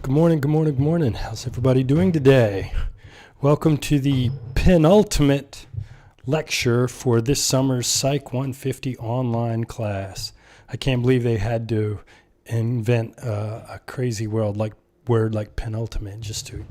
Good morning, good morning, good morning. How's everybody doing today? Welcome to the penultimate lecture for this summer's Psych 150 online class. I can't believe they had to invent a crazy word like penultimate just to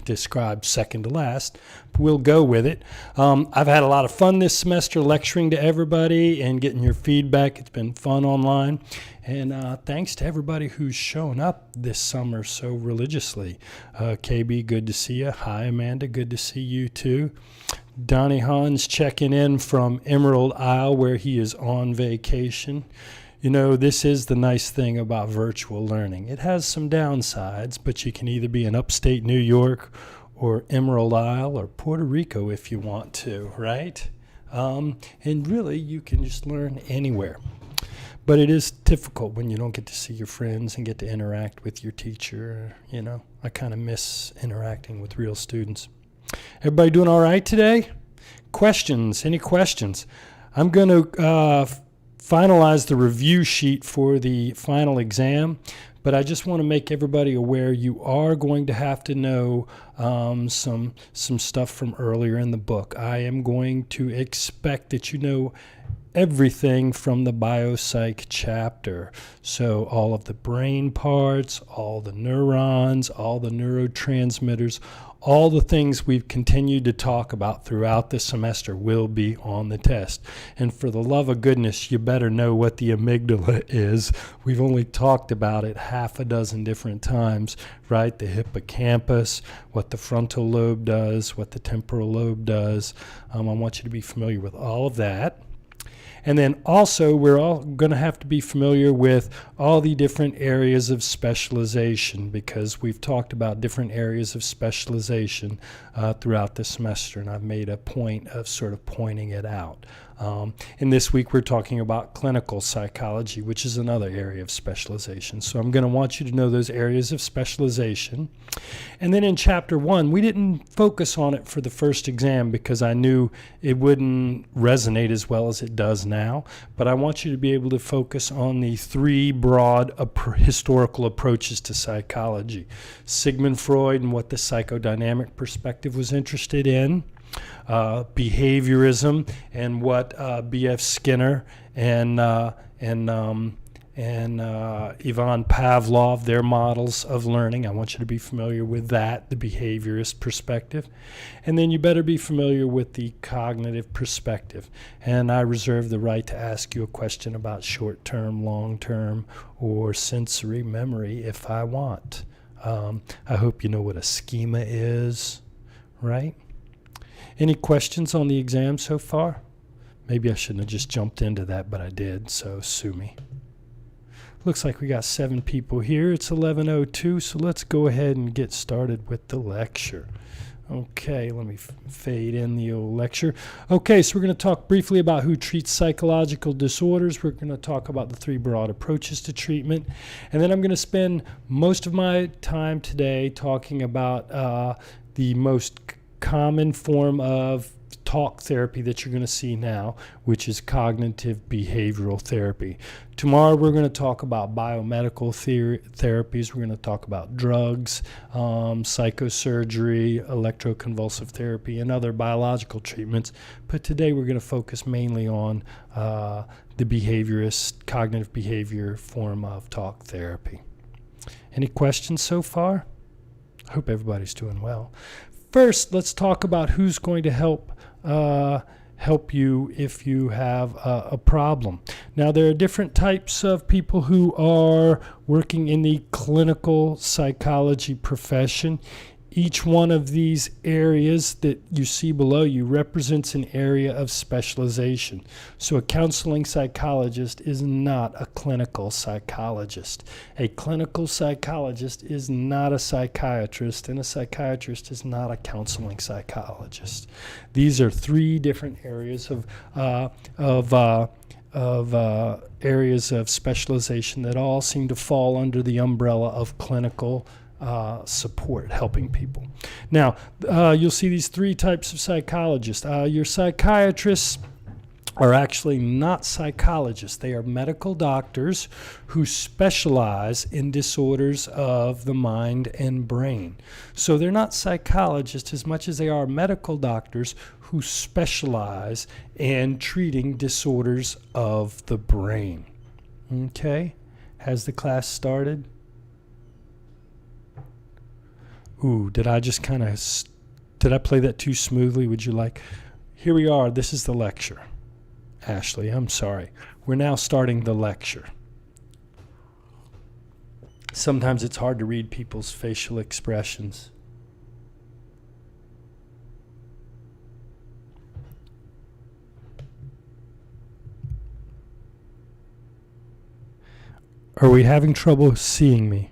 describe second to last. We'll go with it. I've had a lot of fun this semester lecturing to everybody and getting your feedback. It's been fun online. And thanks to everybody who's shown up this summer so religiously. KB, good to see you. Hi, Amanda, good to see you too. Donnie Hans checking in from Emerald Isle where he is on vacation. You know, this is the nice thing about virtual learning. It has some downsides, but you can either be in upstate New York or Emerald Isle or Puerto Rico if you want to, right? And really, you can just learn anywhere. But it is difficult when you don't get to see your friends and get to interact with your teacher. You know, I kind of miss interacting with real students. Everybody doing all right today? Questions? Any questions? I'm going to finalize the review sheet for the final exam, but I just want to make everybody aware you are going to have to know some stuff from earlier in the book. I am going to expect that you know everything from the biopsych chapter. So all of the brain parts, all the neurons, all the neurotransmitters, all the things we've continued to talk about throughout the semester will be on the test. And for the love of goodness, you better know what the amygdala is. We've only talked about it half a dozen different times, right? The hippocampus, what the frontal lobe does, what the temporal lobe does. I want you to be familiar with all of that. And then also, we're all going to have to be familiar with all the different areas of specialization because we've talked about different areas of specialization throughout the semester, and I've made a point of sort of pointing it out. And this week, we're talking about clinical psychology, which is another area of specialization. So I'm going to want you to know those areas of specialization. And then in Chapter 1, we didn't focus on it for the first exam because I knew it wouldn't resonate as well as it does now. But I want you to be able to focus on the three broad historical approaches to psychology. Sigmund Freud and what the psychodynamic perspective was interested in. Behaviorism and what B.F. Skinner and Ivan Pavlov, their models of learning. I want you to be familiar with that, the behaviorist perspective. And then you better be familiar with the cognitive perspective. And I reserve the right to ask you a question about short-term, long-term, or sensory memory if I want. I hope you know what a schema is, right? Any questions on the exam so far? Maybe I shouldn't have just jumped into that, but I did, so sue me. Looks like we got 7 people here. It's 11:02, so let's go ahead and get started with the lecture. Okay, let me fade in the old lecture. Okay, so we're going to talk briefly about who treats psychological disorders. We're going to talk about the 3 broad approaches to treatment. And then I'm going to spend most of my time today talking about the most common form of talk therapy that you're going to see now, which is cognitive behavioral therapy. Tomorrow we're going to talk about biomedical therapies. We're going to talk about drugs, psychosurgery, electroconvulsive therapy, and other biological treatments. But today we're going to focus mainly on the behaviorist, cognitive behavior form of talk therapy. Any questions so far? I hope everybody's doing well. First, let's talk about who's going to help you if you have a problem. Now, there are different types of people who are working in the clinical psychology profession. Each one of these areas that you see below you represents an area of specialization. So a counseling psychologist is not a clinical psychologist. A clinical psychologist is not a psychiatrist, and a psychiatrist is not a counseling psychologist. These are 3 different areas of areas of specialization that all seem to fall under the umbrella of clinical support, helping people. Now, you'll see these 3 types of psychologists. Your psychiatrists are actually not psychologists. They are medical doctors who specialize in disorders of the mind and brain. So they're not psychologists as much as they are medical doctors who specialize in treating disorders of the brain. Okay? Has the class started? Ooh, did I just kind of, did I play that too smoothly? Would you like, here we are, this is the lecture. Ashley, I'm sorry. We're now starting the lecture. Sometimes it's hard to read people's facial expressions. Are we having trouble seeing me?